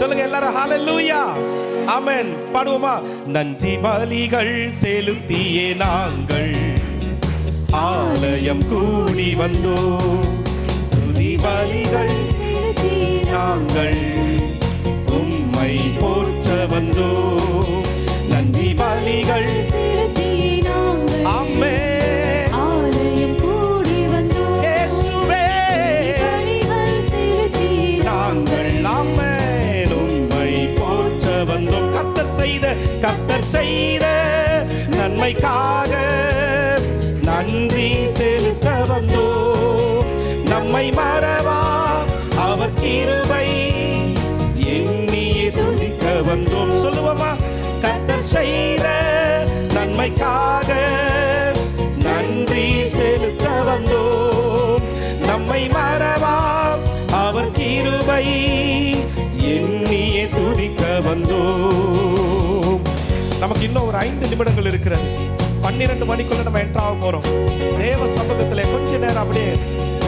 சொல்லுங்க எல்லாரும் ஹalleluya. ஆமென். பாடுவோமா? நன்றி பலிகள் செலுத்தியே நாங்கள் ஆலயம் கூடி வந்தோம். துதி பலிகள் நாங்கள் உம்மை போற்ற வந்தோம். நன்றி பலிகள் ஆமென் ஆலயம் கூடி வந்தோம். இயேசுவே நாங்கள் ஆமென் உம்மை போற்ற வந்தோம். கர்த்தர் செய்த நன்மைக்காக நன்றி செலுத்த வந்தோம். நம்மை மறவா அவர் கிருபை எண்ணியே துதிக்க வந்தோம். சொல்லுவோமா? கர்த்தர் செய்த நன்மைக்காக நன்றி செலுத்த வந்தோம். நம்மை மறவா அவர் கிருபை எண்ணியே துதிக்க வந்தோம். நமக்கு இன்னும் ஒரு 5 நிமிடங்கள் இருக்கிறது. 12 மணிக்குள்ள நம்ம என்டர் ஆக போறோம். தேவ சமூகத்திலே கொஞ்ச நேரம் அப்படியே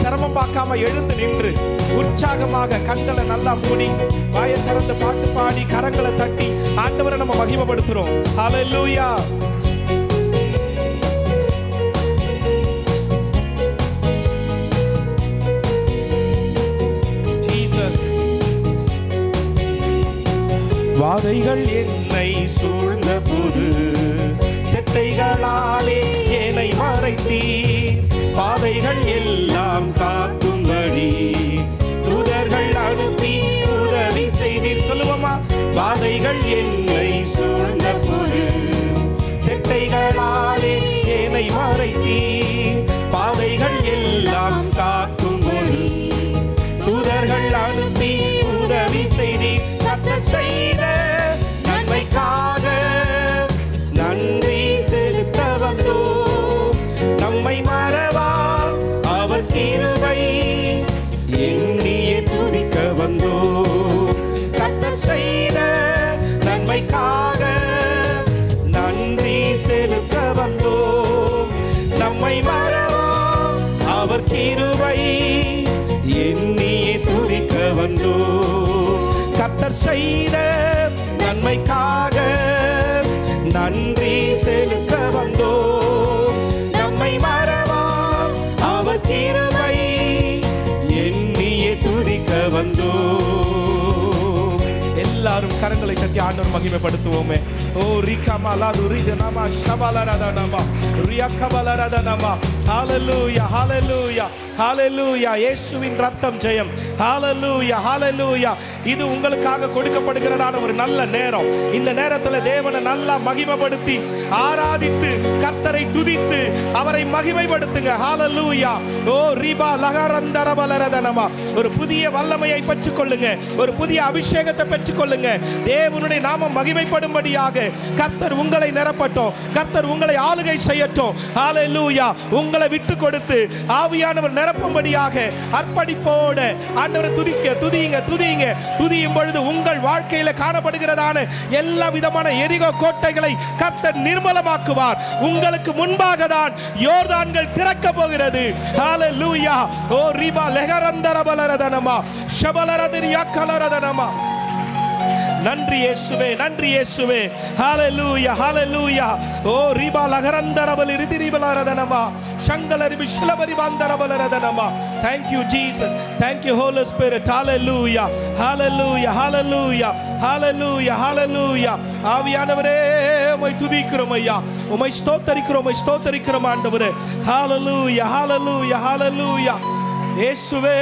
சிரமம் பார்க்காம எழுந்து நின்று உற்சாகமாக கண்களை நல்லா மூடி வாயை திறந்து பாட்டு பாடி கரங்களை தட்டி ஆண்டவரை நம்ம மகிமைப்படுத்துறோம். ஹalleluya. ஜீசஸ். வாதைகள் என்னை சூழ்ந்த போது செட்டைகளாலே என்னை மறைத்தீர். பாதைகள் எல்லாம் காக்கும்படி தூதர்கள் அனுப்பி உதவி செய்தீர். சொல்லுவோமா? பாதைகள் என்னை சூழ்ந்த போது செட்டைகளாலே என்னை மறைத்தீர். பாதைகள் எல்லாம் காக்கும்படி தூதர்கள் அனுப்பி உதவி செய்தீர். கர்த்தர் செய்த நன்மைக்காக நன்றி செலுத்த வந்தோம். நம்மை மறவா அவர் கிருபை எண்ணியே துதிக்க வந்தோம். கர்த்தர் செய்த நன்மைக்காக நன்றி செலுத்த வந்தோம். நம்மை மறவா அவர் கிருபை எண்ணியே துதிக்க வந்தோம். கர்த்தர் செய்த நன்மைக்காக நன்றி செலுத்த வந்தோம். நம்மை மறவா அவர் கிருபை எண்ணியே துதிக்க வந்தோம். எல்லாரும் கரங்களை தட்டி ஆண்டவர் மகிமைப்படுத்துவோமே. ஓ ரிகமலா துரிதனமா ஷபலரதனமா ரியகபலரதனமா. ஹalleluya ஹalleluya ஹalleluya. இயேசுவின் ரத்தம் ஜெயம். ஹalleluya ஹalleluya. இது உங்களுக்காக கொடுக்கப்படுகிறதான ஒரு நல்ல நேரம். இந்த நேரத்தில் தேவனை நல்லா மகிமைப்படுத்தி ஆராதித்து கர்த்தரை துதித்து அவரை மகிமைப்படுத்துங்க. ஹalleluya. ஓ ரிபா லகரந்தரபலரதனமா. ஒரு புதிய வல்லமையை பெற்றுக்கொள்ளுங்க. ஒரு புதிய அபிஷேகத்தை பெற்றுக்கொள்ளுங்க. தேவனுடைய நாமம் மகிமைப்படும்படியாக கர்த்தர் உங்களை நிரப்பட்டும். கர்த்தர் உங்களை ஆளுகை செய்யட்டும். ஹalleluya. உங்களை விட்டு கொடுத்து ஆவியானவர் நிரப்பும்படியாக அர்ப்பணிப்போட ஆண்டவரை துதியுங்க. துதியும் பொழுது உங்கள் வாழ்க்கையில காணப்படுகிறதான எல்லா விதமான எரிகோ கோட்டைகளை கர்த்தர் நிர்மலமாக்குவார். உங்களுக்கு முன்பாக தான் யோர்தான்கள் திறக்க போகிறது. ஹalleluya. ஓ ரிபா லெகரந்தரபலரதனமா ஷபலரதிரியாக்கலரதனமா. நன்றி இயேசுவே, நன்றி இயேசுவே. ஹalleluya ஹalleluya. ஓ ரிபா லகரந்தரபல ரிதிரிபலரதனமா சங்கலரி பிஷ்லபரி வந்தரபலரதனமா. Thank you Jesus, thank you Holy Spirit. Hallelujah hallelujah hallelujah hallelujah hallelujah. ஆவியானவரே உம்மை துதிக்கிறோம் ஐயா, உம்மை ஸ்தோத்தரிக்கிறோம் ஆண்டவரே. Hallelujah hallelujah hallelujah. இயேசுவே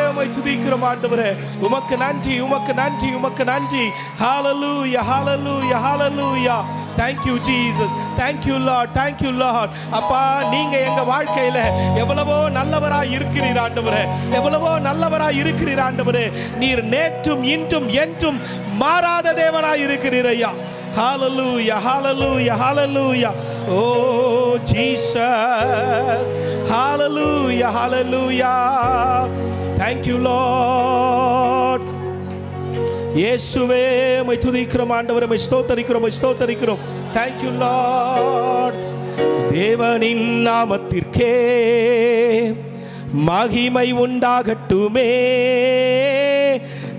உம்மை துதிக்கிறோம் ஆண்டவரே. உமக்கு நன்றி. Hallelujah hallelujah hallelujah. Thank you Jesus, thank you Lord, thank you Lord. அப்பா நீங்க எங்க வாழ்க்கையில எவ்வளவோ நல்லவராய் இருக்கிறீர் ஆண்டவரே, எவ்வளவோ நல்லவராய் இருக்கிறீர் ஆண்டவரே. நீர் நேற்றும் இன்றும் என்றும் மாறாத தேவனாய் இருக்கிறீர் ஐயா. Hallelujah hallelujah hallelujah. Oh Jesus, hallelujah hallelujah. Thank you Lord. இயேசுவே உம்மை துதிக்கிறோம் ஆண்டவரே, உம்மை ஸ்தோத்தரிக்கிறோம். Thank you Lord. தேவனின் நாமத்திற்கே மகிமை உண்டாகட்டுமே,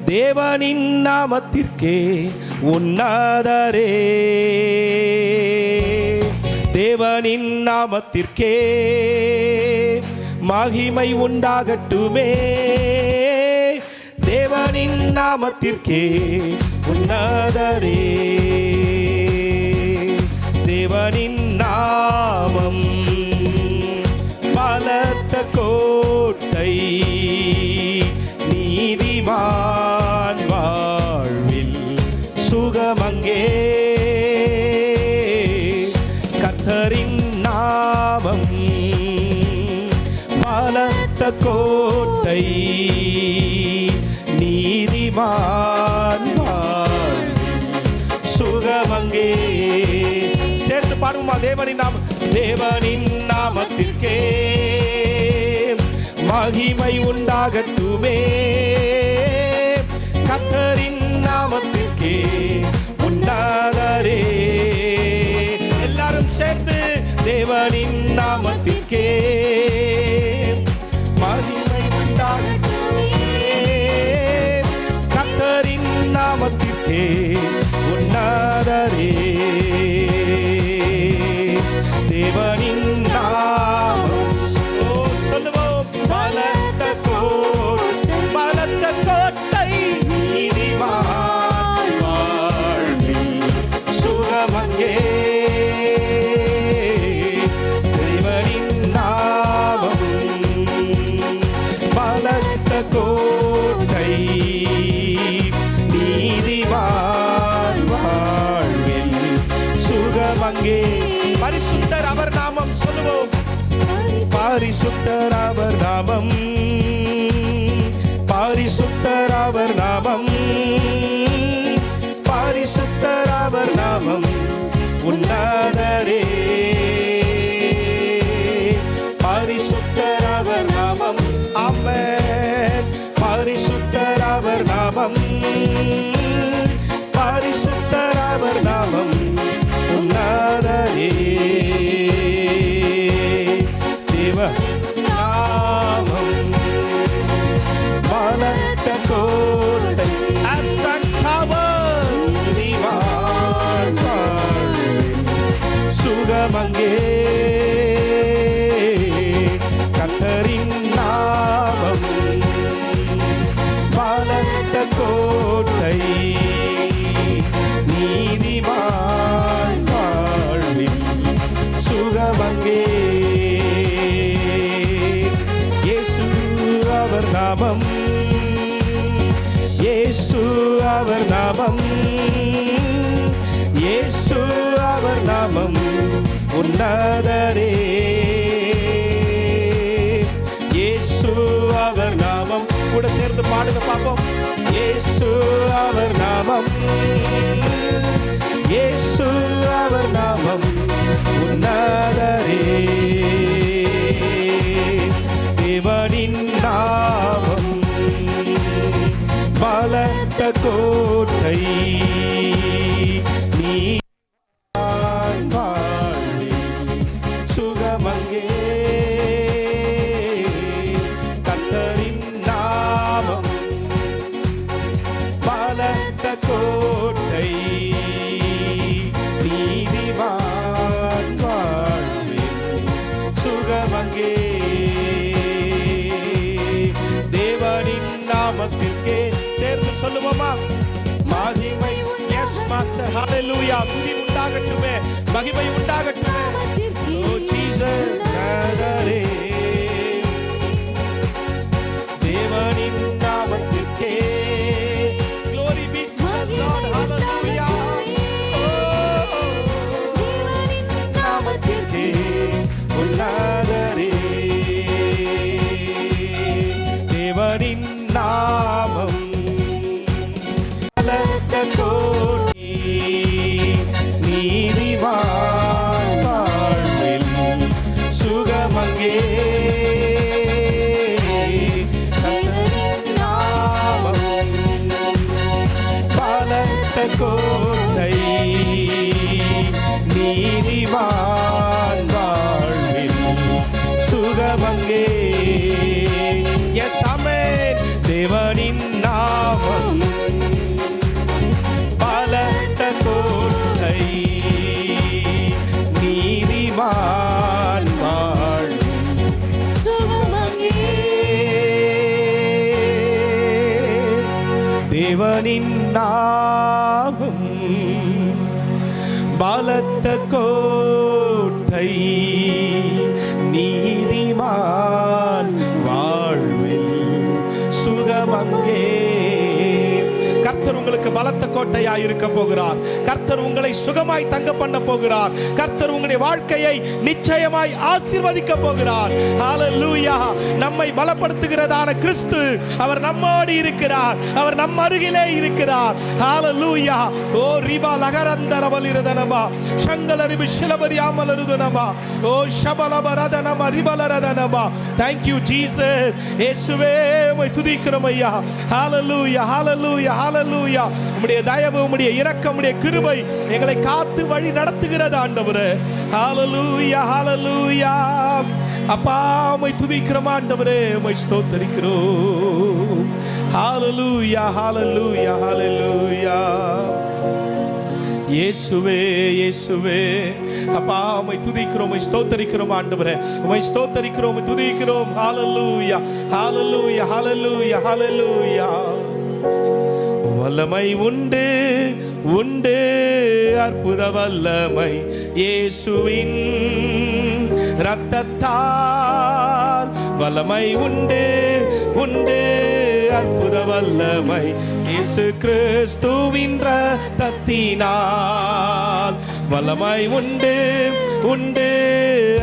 தேவனின் நாமத்திற்கே உன்னதரே, தேவனின் நாமத்திற்கே மகிமை உண்டாகட்டுமே, தேவனின் நாமத்திற்கே உன்னதரே. தேவனின் நாமம் பலத்த கோட்டை, நீதிமான் வாழ்வில் சுகமங்கே. கர்த்தரின் நாமம் பலத்த கோட்டை, நீதிமான் வாழ்வில் சுகமங்கே. சேர்ந்து பாடுமா? தேவனின் நாமம், தேவனின் நாமத்திற்கே மகிமை உண்டாகட்டுமே, கர்த்தரின் நாமத்திற்கே உன்னதரே. எல்லாரும் சேர்ந்து தேவனின் நாமத்திற்கே மகிமை உண்டாகட்டுமே, கர்த்தரின் நாமத்திற்கே உன்னதரே. தேவனின் நாமம் சொல்லுவோம், பலத்த கோட்டை, நீதிமான் வாழ்வில் சுகமங்கே. தேவனின் நாமம் பலத்த கோட்டை, நீதிமான் வாழ்வில் சுகமங்கே. பரிசுத்தர் அவர் நாமம் சொல்லுவோம், பரிசுத்தர் அவர் நாமம், பரிசுத்தர் அவர் நாமம், பரிசுத்தர் அவர் நாமம் உன்னதரே. பரிசுத்தர் அவர் நாமம், ஆமென். பரிசுத்தர் அவர் நாமம், பரிசுத்தர் அவர் நாமம் உன்னதரே. தேவ நாமம் பலத்த கோட்டை, நீதிமான் வாழ்வில் சுகமங்கே. கர்த்தரின் நாமம் பலத்த கோட்டை, நீதிமான் வாழ்வில் சுகமங்கே. இயேசு அவர் நாமம், இயேசு அவர் நாமம், இயேசு அவர் நாமம் உன்னதரே. இயேசு அவர் நாமம் கூட சேர்ந்து பாடுங்க பார்ப்போம். இயேசு அவர் நாமம், இயேசு அவர் நாமம் உன்னதரே. தேவனின் நாமம் பலத்த கோட்டை, நீதிமான் வாழ்வில் சுகமங்கே. கர்த்தரின் நாமம் பலத்த கோட்டை, நீதிமான் வாழ்வில் சுகமங்கே. தேவனின் நாமத்திற்கே சேர்ந்து சொல்லுவோமா? மகிமை, எஸ் மாஸ்டர், ஹalleluya. துதி உண்டாகட்டுமே, மகிமை உண்டாகட்டுமே. ஓ ஜீசஸ் நாதரே. தேவனின் நாமத்திற்கே glory be to the Lord, hallelujah. ஓ நாமத்திற்கே உன்னதரே. தேவனின் நாமம் பலத்த கோட்டை, நீதிமான் வாழ்வில் சுகமங்கே. கர்த்தரின் நாமம் பலத்த கோட்டை, நீதிமான் வாழ்வில் சுகமங்கே. எஸ் ஆமென். தேவனின் நாமம் தேவனின் நாமம் பலத்த கோட்டை, நீதிமான் வாழ்வில் சுகமங்கே. கர்த்தர் உங்களுக்கு பலத்த கோட்டையாய் இருக்க போகிறார். கர்த்தர் உங்களை சுகமாய் தங்க பண்ண போகிறார். கர்த்தர் உங்களுடைய வாழ்க்கையை நிச்சயமாய் ஆசீர்வதிக்க போகிறார். ஹalleluya. நம்மை பலப்படுத்துகிறதான கிறிஸ்து அவர் நம்மோடு இருக்கிறார். அவர் நம் அருகிலே இருக்கிறார். ஹalleluya. ஓ ரிபா லகரந்தரபலிரதனமா சங்கலரிபி ஷிலபரியாமலருதனமா ஓ ஷபலபரதனமா ரிபலரதனமா. Thank you Jesus. இயேசுவே உம்மை துதிக்கிறோம் ஐயா. ஹalleluya hallelujah hallelujah. உம்முடைய தயவு, உம்முடைய இரக்கம், உம்முடைய கிருபை எங்களை காத்து வழி நடத்துகிறது ஆண்டவரே. ஹalleluya hallelujah. அப்பா உம்மை துதிக்கிறோம் ஆண்டவரே, உம்மை ஸ்தோத்திரிக்கிறோம். ஹalleluya hallelujah hallelujah. இயேசுவே இயேசுவே அப்பா உம்மை துதிக்கிறோம், உம்மை ஸ்தோத்திரிக்கிறோம் ஆண்டவரே, உம்மை ஸ்தோத்திரிக்கிறோம், உம்மை துதிக்கிறோம். ஹalleluya hallelujah hallelujah hallelujah. வல்லமை உண்டு உண்டு அற்புத வல்லமை இயேசுவின் இரத்தத்தால். வல்லமை உண்டு உண்டு அற்புத வல்லமை இயேசு கிறிஸ்துவின் இரத்தத்தினால். வல்லமை உண்டு உண்டு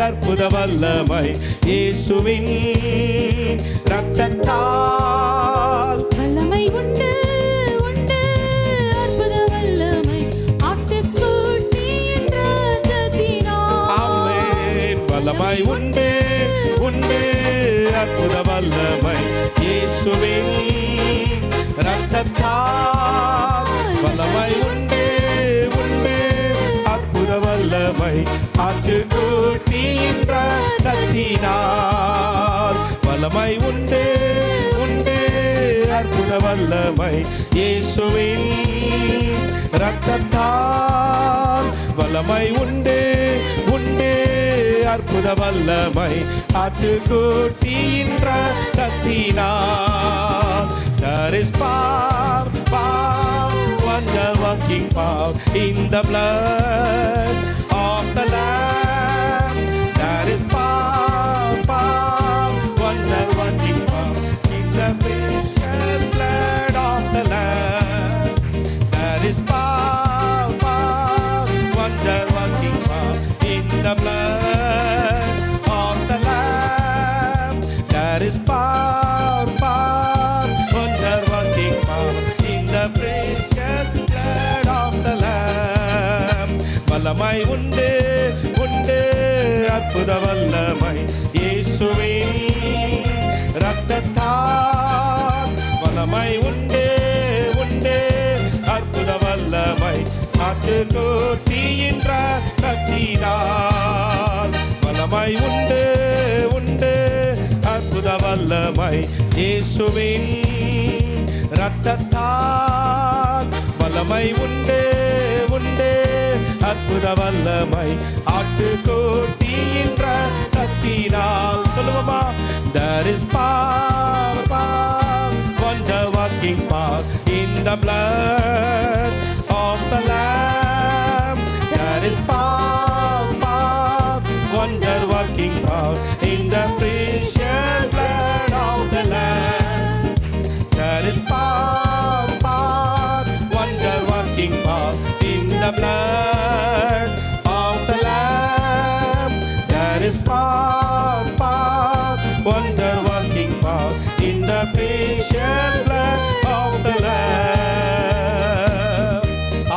அற்புத வல்லமை இயேசுவின் இரத்தத்தால். வல்லமை உண்டு உண்டு அற்புத வல்லமை ஆட்டுக்குட்டியின் இரத்தத்தினால். ஆமென். வல்லமை உண்டு உண்டு அற்புத வல்லமை இயேசுவின் இரத்தத்தால். வல்லமை உண்டு உண்டு அற்புத வல்லமை ஆட்டுக்குட்டியின் இரத்தத்தினால். வல்லமை உண்டு உண்டு அற்புத வல்லமை இயேசுவின் இரத்தத்தால். வல்லமை உண்டு உண்டு அற்புத வல்லமை ஆட்டுக்குட்டியின் இரத்தத்தினால். There is power, power, wonder working power in the blood of the Lamb. There is power, power, wonder working power in the precious blood of the Lamb. There is power, power, wonder working power in the blood of the Lamb. There is power, power, wonder working power in the precious blood of the Lamb. வல்லமை உண்டு உண்டு அற்புத வல்லமை இயேசுவின் இரத்தத்தால். வல்லமை உண்டு உண்டு அற்புத வல்லமை ஆட்டுக்குட்டியின் இரத்தத்தினால். வல்லமை உண்டு உண்டு அற்புத வல்லமை இயேசுவின் இரத்தத்தால். வல்லமை உண்டு உண்டு அற்புத வல்லமை ஆட்டுக்குட்டியின் இரத்தத்தினால். சொல்லுவோமா? There is power, power, wonder working power in the blood of the Lamb. There is power, power, wonder working power in the precious blood of the Lamb. There is power, power, wonder working power in the blood of the Lamb. There is power, power, wonder working power in the precious blood of the Lamb.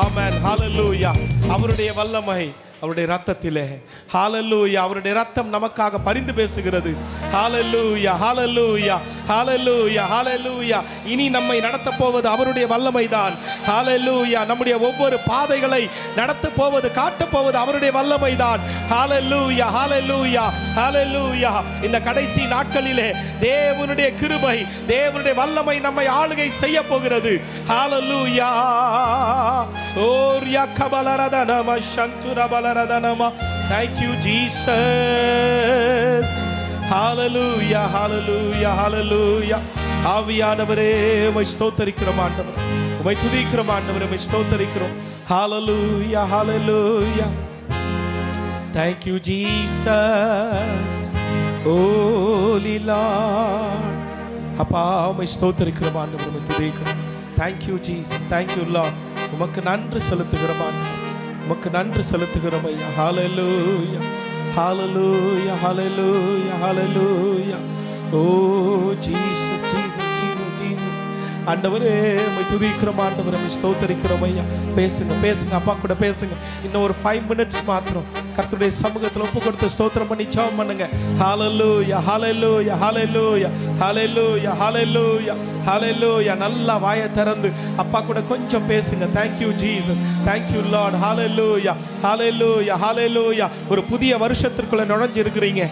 Amen. Hallelujah. அவருடைய வல்லமை அவருடைய ரத்தத்திலே. ஹalleluya. அவருடைய ரத்தம் நமக்காக பரிந்து பேசுகிறது. ஹalleluya hallelujah hallelujah hallelujah. இனி நம்மை நடத்த போவது அவருடைய வல்லமைதான். ஹalleluya. நம்முடைய ஒவ்வொரு பாதைகளை நடத்த போவது காட்ட போவது அவருடைய வல்லமைதான். ஹalleluya hallelujah hallelujah. இந்த கடைசி நாட்களிலே தேவனுடைய கிருபை, தேவனுடைய வல்லமை நம்மை ஆளுகை செய்ய போகிறது. ஹalleluya. ஓரியா கபலரதனம சந்துரபல. Thank you Jesus. Hallelujah hallelujah hallelujah. ஆவியானவரே உம்மை ஸ்தோத்திரிக்கிறோம் ஆண்டவரே. உம்மை துதிக்கிறோம் ஆண்டவரே, உம்மை ஸ்தோத்தரிக்கிறோம். ஹalleluya hallelujah. Thank you Jesus. Holy Lord. அப்பா உம்மை ஸ்தோத்தரிக்கிறோம் ஆண்டவரே, உம்மை துதிக்கிறோம். Thank you Jesus. Thank you Lord. உமக்கு நன்றி செலுத்துகிறோம் ஆண்டவரே, உமக்கு நன்றி செலுத்துகிறோம் ஐயா. ஹalleluya hallelujah hallelujah hallelujah. Oh Jesus Jesus Jesus Jesus. ஆண்டவரே உம்மை துதிக்கிறோம் ஆண்டவரே, உம்மை ஸ்தோத்தரிக்கிறோம் ஐயா. பேசுங்க பேசுங்க, அப்பா கூட பேசுங்க. இன்னும் ஒரு 5 minutes மாத்திரம் கர்த்தருடைய சமூகத்தில் ஒப்பு கொடுத்து ஸ்தோத்திரம் பண்ணி ஜெபம் பண்ணுங்க. ஹalleluya hallelujah hallelujah hallelujah hallelujah hallelujah. நல்லா வாயை திறந்து அப்பா கூட கொஞ்சம் பேசுங்க. Thank you Jesus. Thank you Lord. hallelujah hallelujah hallelujah. ஒரு புதிய வருஷத்திற்குள்ள நுழைஞ்சு இருக்கிறீங்க.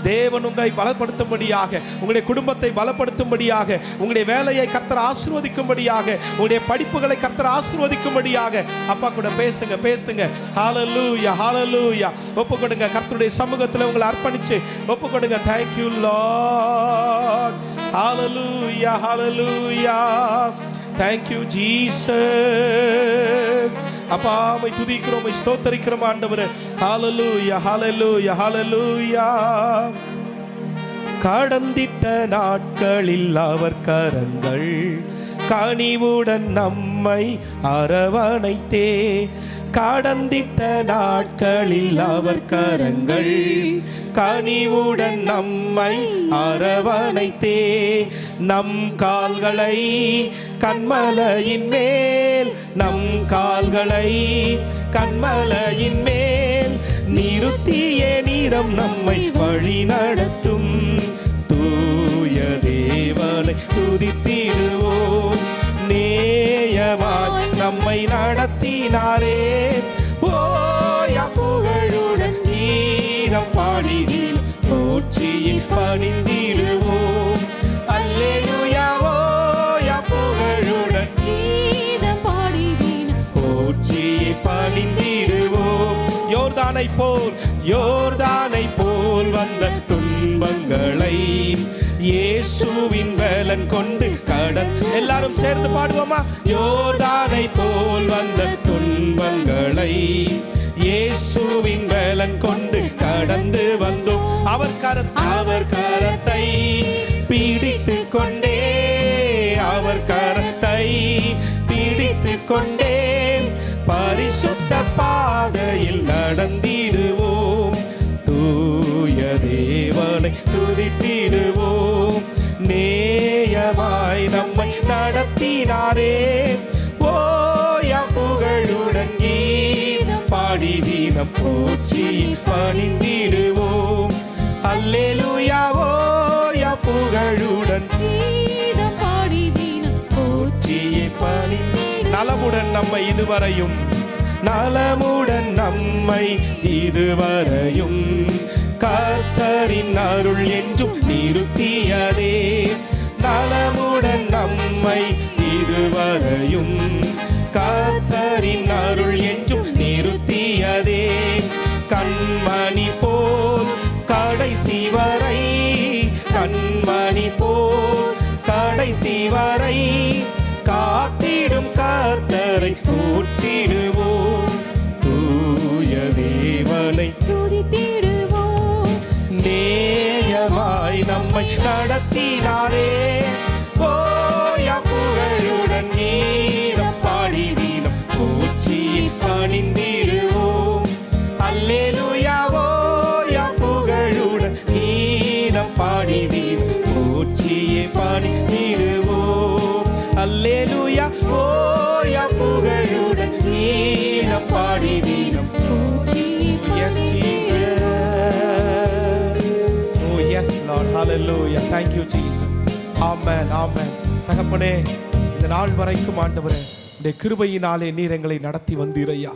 தேவன் உங்களை பலப்படுத்தும்படியாக, உங்களுடைய குடும்பத்தை பலப்படுத்தும்படியாக, உங்களுடைய வேலையை கர்த்தர் ஆசீர்வதிக்கும்படியாக, உங்களுடைய படிப்புகளை கர்த்தர் ஆசீர்வதிக்கும்படியாக அப்பா கூட பேசுங்க பேசுங்க. ஹalleluya hallelujah. ஒப்பு கொடுங்க, கர்த்தருடைய சமூகத்தில் உங்களை அர்ப்பணிச்சு ஒப்பு கொடுங்க. Thank you Lord. hallelujah hallelujah. Thank you Jesus. அப்பா உம்மை துதிக்கிறோம், உம்மை ஸ்தோத்தரிக்கிறோம் ஆண்டவரே. hallelujah hallelujah hallelujah. கடந்திட்ட நாட்களில் அவர் கரங்கள் கனிவுடன் நம்மை அரவணைத்தே. கடந்திட்ட நாட்களில் அவர் கரங்கள் கனிவுடன் நம்மை அரவணைத்தே. நம் கால்களை கண்மலையின் மேல், நம் கால்களை கண்மலையின் மேல் நிறுத்திய நீரம் நம்மை வழி நடத்தும். தூய தேவனை துதித்திடுவோம், நேயமாய் நம்மை நடத்தினாரே. ஓயா புகழுடன் கீதம் பாடினீர், போற்றியை பணிந்திடுவோம். அல்லேலூயா ஓயா புகழுடன் கீதம் பாடினீர், போற்றியை பணிந்திடுவோம். யோர்தானை போல் வந்த துன்பங்களை இயேசுவின் பலன் கொண்டு எல்லாரும் சேர்ந்து பாடுவோமா? யோர்தானை போல் வந்த துன்பங்களை இயேசுவின் பலன் கொண்டு கடந்து வந்தோம். அவர் கரத்தை பிடித்து கொண்டே, அவர் கரத்தை பிடித்து கொண்டே பரிசுத்த பாதையில் நடந்திடுவோம். தூய தேவனை துதித்திடுவோம், நேயமாய் நம்மை நடத்தினாரே. ஓயா புகழுடன் கீதம் பாடி தினம் போற்றி பணிந்திடுவோம். அல்லேலூயா ஓயா புகழுடன் கீதம் பாடி தினம் போற்றி பணிந்து. நலமுடன் நம்மை இதுவரையும், நலமுடன் நம்மை இதுவரையும் கர்த்தரின் அருள் என்றும் நிறுத்தியதே. நலமுடன் நம்மை இதுவரையும் கர்த்தரின் அருள் என்றும் நிறுத்தியதே. கண்மணி போல் கடைசி வரை, கண்மணி போல் கடைசி வரை காத்திடும் கர்த்தரை போற்றிடுவோம். தூய தேவனை துதித்திடுவோம், நேயமாய் நம்மை நடத்தினாரே. ஓயா புகழுடன் கீதம் பாடி தினம் போற்றி பணிந்திடுவோம். அல்லேலூயா ஓயா புகழுடன் கீதம் பாடி தினம் போற்றி பணிந்திடுவோம். அல்லேலூயா ஓயா புகழுடன் கீதம் பாடி தினம் போற்றி. Yes Jesus. Oh yes Lord. Hallelujah. Thank you Jesus. Amen. Amen. தகப்பனே, இந்த நாள் வரைக்கும் ஆண்டவரே உம்முடைய கிருபையினாலே நீர் எங்களை நடத்தி வந்தீரையா.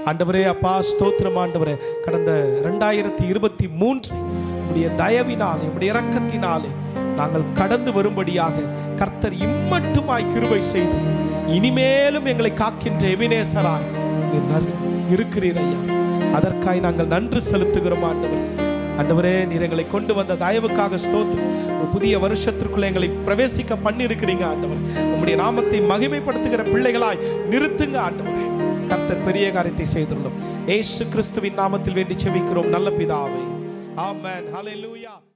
ஆண்டவரே அப்பா ஸ்தோத்திரம் ஆண்டவரே. கடந்த 2023 உம்முடைய தயவினாலே, உம்முடைய இரக்கத்தினாலே நாங்கள் கடந்து வரும்படியாக கர்த்தர் இம்மட்டுமாய் கிருபை செய்து இனிமேலும் எங்களை காக்கின்ற எபினேசராய் இருக்கிறீர் ஐயா. அதற்காய் நாங்கள் நன்றி செலுத்துகிறோம் ஆண்டவர். ஆண்டவரே, நீர் எங்களை கொண்டு வந்த தயவுக்காக ஸ்தோத்திரம். ஒரு புதிய வருஷத்திற்குள்ள எங்களை பிரவேசிக்க பண்ணி இருக்கிறீங்க ஆண்டவர். உம்முடைய நாமத்தை மகிமைப்படுத்துகிற பிள்ளைகளாய் நிறுத்துங்க ஆண்டவரே. கர்த்தர் பெரிய காரியத்தை செய்துள்ளோம். இயேசு கிறிஸ்துவின் நாமத்தில் வேண்டி செபிக்கிறோம் நல்ல பிதாவே. ஆமென். ஹல்லேலூயா.